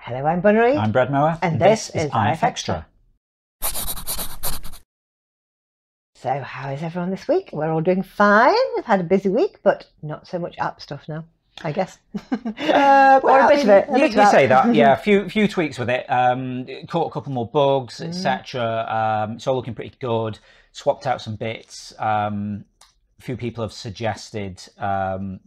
Hello, I'm Bunnery. I'm Brad Mower. And this is IFXtra. So how is everyone this week? We're all doing fine. We've had a busy week, but not so much app stuff now, I guess. Well, a bit of it. You say that, yeah. A few tweaks with it. Caught a couple more bugs, etc. It's all looking pretty good. Swapped out some bits. A few people have suggested,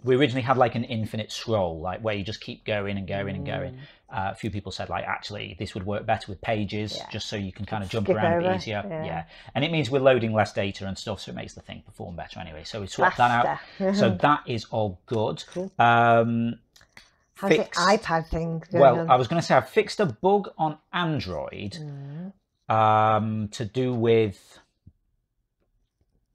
we originally had like an infinite scroll, like where you just keep going and going and going. A few people said like, actually, this would work better with pages, just so you can kind of jump around a bit easier. Yeah. And it means we're loading less data and stuff, so it makes the thing perform better anyway. So we swapped that out. So that is all good. Cool. How's the iPad thing going on? I was going to say I fixed a bug on Android to do with,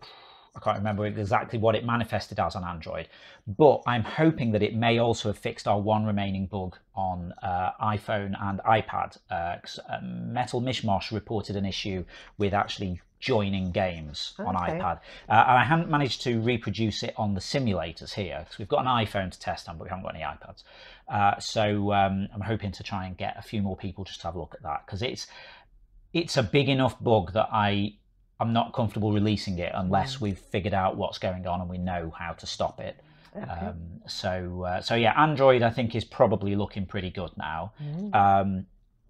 I can't remember exactly what it manifested as on Android, but I'm hoping that it may also have fixed our one remaining bug on iPhone and iPad. Metal Mishmosh reported an issue with actually joining games on iPad. And I haven't managed to reproduce it on the simulators here, because we've got an iPhone to test on, but we haven't got any iPads. So I'm hoping to try and get a few more people just to have a look at that, because it's a big enough bug that I'm not comfortable releasing it unless we've figured out what's going on and we know how to stop it. So yeah, Android I think is probably looking pretty good now.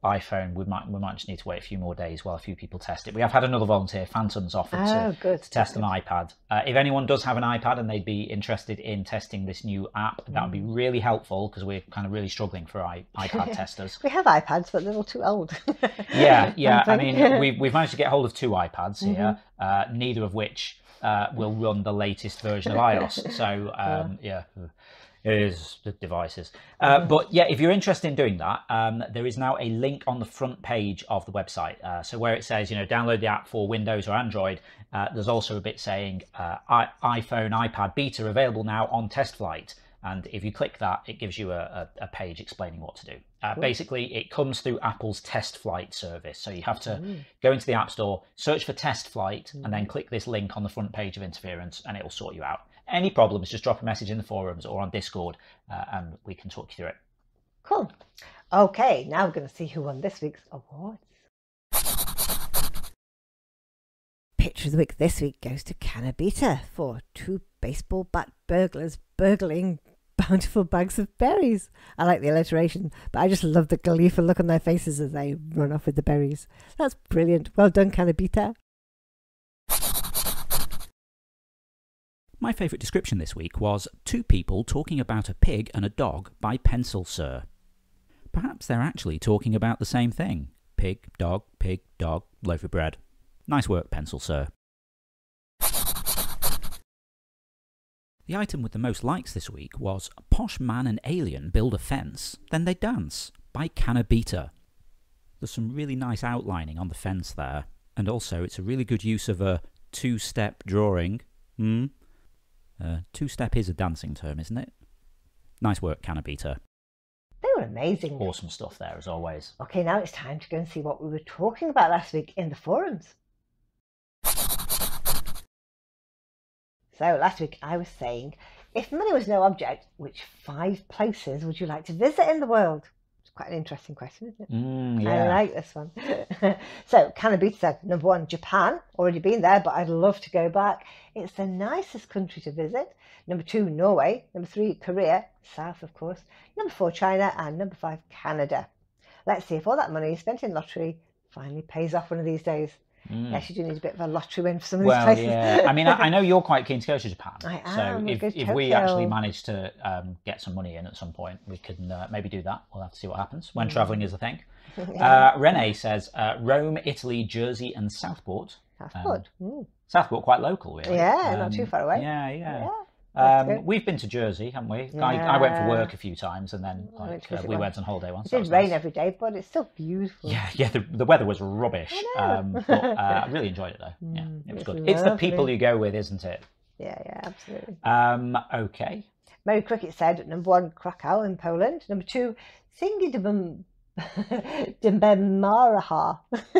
iPhone, we might just need to wait a few more days while a few people test it. We have had another volunteer, Phantom's, offered to test an iPad. If anyone does have an iPad and they'd be interested in testing this new app, that would be really helpful, because we're kind of really struggling for iPad testers. We have iPads, but they're all too old. yeah. I mean, we've managed to get hold of two iPads here, neither of which will run the latest version of iOS. So yeah. It is the devices. But yeah, if you're interested in doing that, there is now a link on the front page of the website. So where it says, download the app for Windows or Android, there's also a bit saying iPhone, iPad beta available now on test flight. And if you click that, it gives you a page explaining what to do. Basically, it comes through Apple's test flight service. So you have to go into the App Store, search for test flight, and then click this link on the front page of Interference, and it will sort you out. Any problems, just drop a message in the forums or on Discord, and we can talk you through it. Cool. Okay, now we're going to see who won this week's awards. Picture of the week this week goes to Cannabita for 2 baseball bat burglars burgling bountiful bags of berries. I like the alliteration, but I just love the gleeful look on their faces as they run off with the berries. That's brilliant. Well done, Cannabita. My favourite description this week was 2 people talking about a pig and a dog by Pencil Sir. Perhaps they're actually talking about the same thing. Pig, dog, loaf of bread. Nice work, Pencil Sir. The item with the most likes this week was Posh Man and Alien Build a Fence, Then They Dance by Cannabita. There's some really nice outlining on the fence there, and also it's a really good use of a 2-step drawing. 2-step is a dancing term, isn't it? Nice work, Cannabita. They were amazing. Awesome stuff there, as always. Okay, now it's time to go and see what we were talking about last week in the forums. So last week I was saying, if money was no object, which 5 places would you like to visit in the world? It's quite an interesting question, isn't it? Yeah. I like this one. So Cannabita said, number 1, Japan. Already been there, but I'd love to go back. It's the nicest country to visit. Number 2, Norway. Number 3, Korea, south of course. Number 4, China. And number 5, Canada. Let's see if all that money spent in lottery finally pays off one of these days. Yes, you do need a bit of a lottery win for some of these places. Yeah. I mean, I know you're quite keen to go to Japan. I am. So if we actually manage to get some money in at some point, we can maybe do that. We'll have to see what happens when travelling is a thing. Renee says Rome, Italy, Jersey and Southport. Southport, quite local, really. Yeah, not too far away. Yeah. We've been to Jersey, haven't we? I went for work a few times, and then we went on holiday once. It did rain every day, but it's still beautiful. Yeah. The weather was rubbish, but I really enjoyed it though. Yeah, it was good. It's the people you go with, isn't it? Yeah, absolutely. Okay. Mary Cricket said number 1, Krakow in Poland. Number 2, Dimbemaraha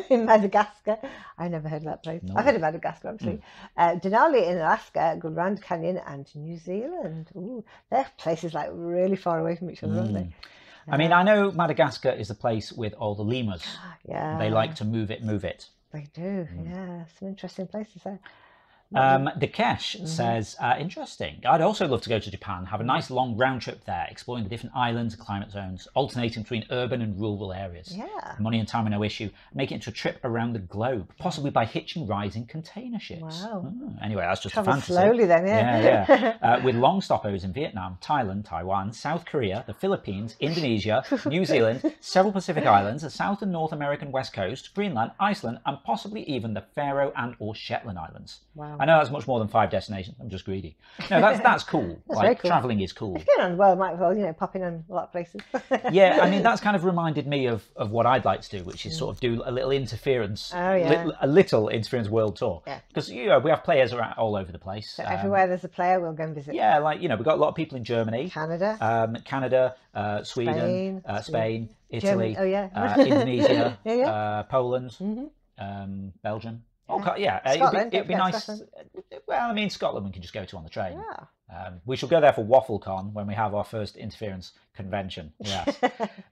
in Madagascar. I never heard of that place. I've heard of Madagascar, actually. Denali in Alaska, Grand Canyon, and New Zealand. Ooh, they're places like really far away from each other, aren't they? I mean, I know Madagascar is the place with all the lemurs. Yeah. They like to move it, move it. They do, yeah. Some interesting places there. Dakesh says, interesting. I'd also love to go to Japan, have a nice long round trip there, exploring the different islands and climate zones, alternating between urban and rural areas. Yeah. Money and time are no issue. Make it into a trip around the globe, possibly by hitching rising container ships. Wow. Anyway, that's just Travel a fantasy. slowly then, Yeah. With long stopovers in Vietnam, Thailand, Taiwan, South Korea, the Philippines, Indonesia, New Zealand, several Pacific Islands, the South and North American West Coast, Greenland, Iceland, and possibly even the Faroe and or Shetland Islands. Wow. I know that's much more than 5 destinations. I'm just greedy. No, that's cool. That's very cool. Traveling is cool. If you're going on the world, might as well, pop in on a lot of places. Yeah, I mean, that's kind of reminded me of what I'd like to do, which is sort of do a little interference, a little interference world tour. Yeah. Because, we have players around all over the place. So everywhere there's a player, we'll go and visit. Yeah, we've got a lot of people in Germany. Canada. Sweden, Spain, Italy, Germany, Indonesia, Poland, Belgium. Scotland, it'd be nice. Scotland. Well, I mean, Scotland we can just go to on the train. Yeah. We shall go there for WaffleCon when we have our first interference convention. Yes.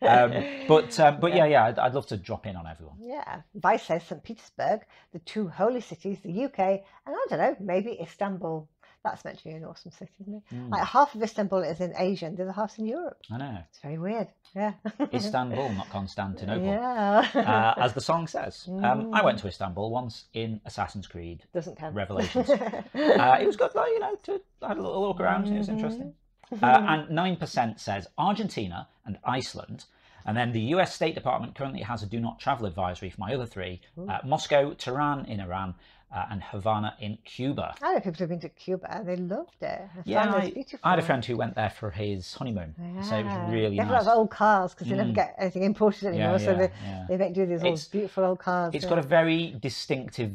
I'd love to drop in on everyone. Yeah. Vice says St. Petersburg, the 2 holy cities, the UK, and I don't know, maybe Istanbul. That's meant to be an awesome city, isn't it? Like half of Istanbul is in Asia and the other half's in Europe. I know. It's very weird. Yeah. Istanbul, not Constantinople. Yeah. As the song says. I went to Istanbul once in Assassin's Creed. Doesn't count. Revelations. It was good, I had a little look around. It was interesting. And 9% says Argentina and Iceland. And then the US State Department currently has a do not travel advisory for my other 3. Moscow, Tehran in Iran, and Havana in Cuba. I know people who've been to Cuba. They loved it. I had a friend who went there for his honeymoon. Yeah. So it was really nice. They have old cars because they never get anything imported anymore. They make do these old beautiful old cars. It's got a very distinctive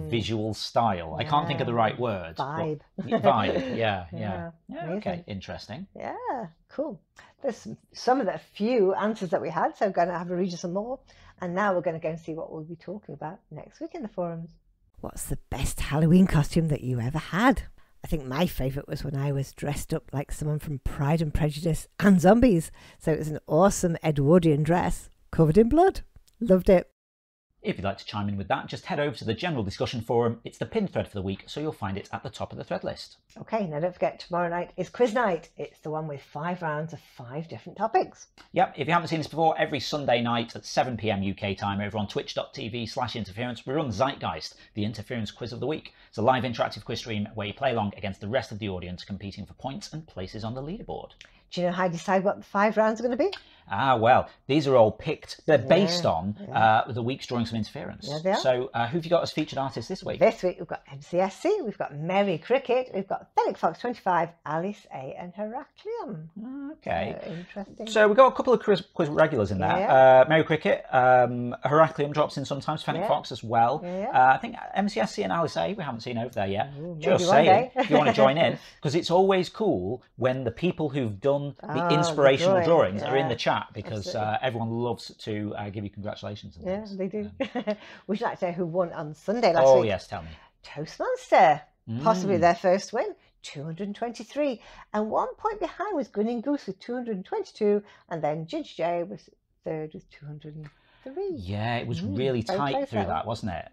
visual style. I can't think of the right word. Vibe. Vibe, yeah. Okay, interesting. Yeah, cool. There's some of the few answers that we had, so I'm going to have a read of some more. And now we're going to go and see what we'll be talking about next week in the forums. What's the best Halloween costume that you ever had? I think my favourite was when I was dressed up like someone from Pride and Prejudice and Zombies. So it was an awesome Edwardian dress covered in blood. Loved it. If you'd like to chime in with that, just head over to the general discussion forum. It's the pinned thread for the week, so you'll find it at the top of the thread list. Okay, now don't forget, tomorrow night is quiz night. It's the one with 5 rounds of 5 different topics. Yep, if you haven't seen this before, every Sunday night at 7 PM UK time over on twitch.tv/interference, we run Zeitgeist, the interference quiz of the week. It's a live interactive quiz stream where you play along against the rest of the audience, competing for points and places on the leaderboard. Do you know how I decide what the 5 rounds are going to be? Well, these are all picked. They're based on the week's drawings from interference. Yeah, they are. So who've you got as featured artists this week? This week we've got MCSC, we've got Merry Cricket, we've got Fennec Fox 25, Alice A and Heracleum. Okay. So, interesting. So we've got a couple of quiz regulars in there. Yeah. Merry Cricket, Heracleum drops in sometimes, Fennec Fox as well. Yeah. I think MCSC and Alice A we haven't seen over there yet. Ooh, just saying, if you want to join in, because it's always cool when the people who've done the inspirational drawings are in the chat, because everyone loves to give you congratulations. And things. They do. Would you like to know who won on Sunday last week? Oh yes, tell me. Toastmaster, possibly their first win, 223, and 1 point behind was Grinning Goose with 222, and then Judge J was third with 203. Yeah, it was really tight through that, wasn't it?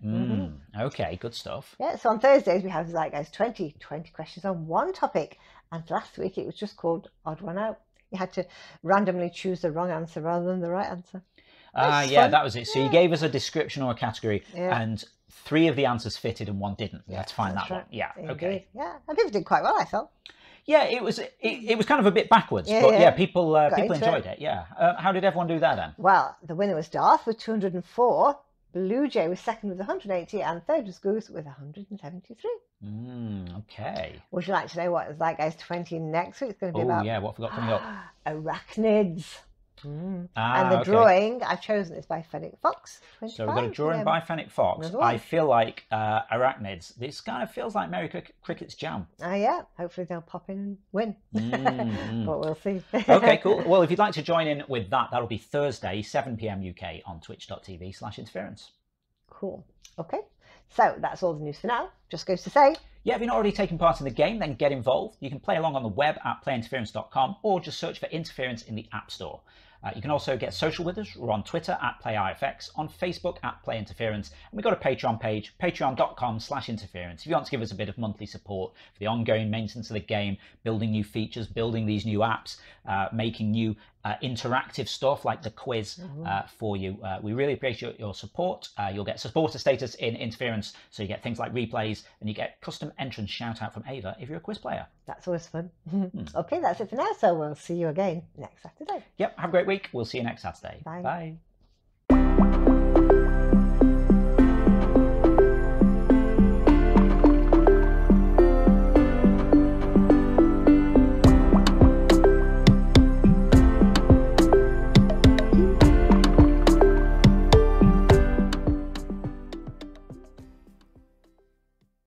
Okay, good stuff. Yeah, so on Thursdays we have Zeitgeist 20 questions on one topic, and last week it was just called Odd One Out. You had to randomly choose the wrong answer rather than the right answer. Yeah, that was it. So you gave us a description or a category, and 3 of the answers fitted and 1 didn't. We had to find that one. Yeah, okay. Yeah, and people did quite well, I thought. Yeah, it was kind of a bit backwards, but people enjoyed it. Yeah. How did everyone do that then? Well, the winner was Darth with 204. Blue Jay was second with 180, and third was Goose with 173. Okay. Would you like to know what Zeitgeist 20 next week is going to be about? Oh, yeah, what have we got coming up? Arachnids. And the drawing I've chosen is by Fennec Fox. So we've got a drawing by Fennec Fox. I feel like Arachnids, this kind of feels like Merry Cricket's jam. Yeah, hopefully they'll pop in and win. But we'll see. Okay, cool. Well, if you'd like to join in with that, that'll be Thursday, 7 PM UK on twitch.tv/interference. Cool. Okay, so that's all the news for now. Just goes to say, if you're not already taking part in the game, then get involved. You can play along on the web at playinterference.com, or just search for Interference in the App Store. You can also get social with us. We're on Twitter at PlayIFX, on Facebook at PlayInterference, and we've got a Patreon page, patreon.com/interference. If you want to give us a bit of monthly support for the ongoing maintenance of the game, building new features, building these new apps, making new interactive stuff like the quiz for you. We really appreciate your support. You'll get supporter status in Interference, so you get things like replays, and you get custom entrance shout out from Ava if you're a quiz player. That's always fun. Okay, that's it for now. So we'll see you again next Saturday. Yep, have a great week. We'll see you next Saturday. Bye. Bye.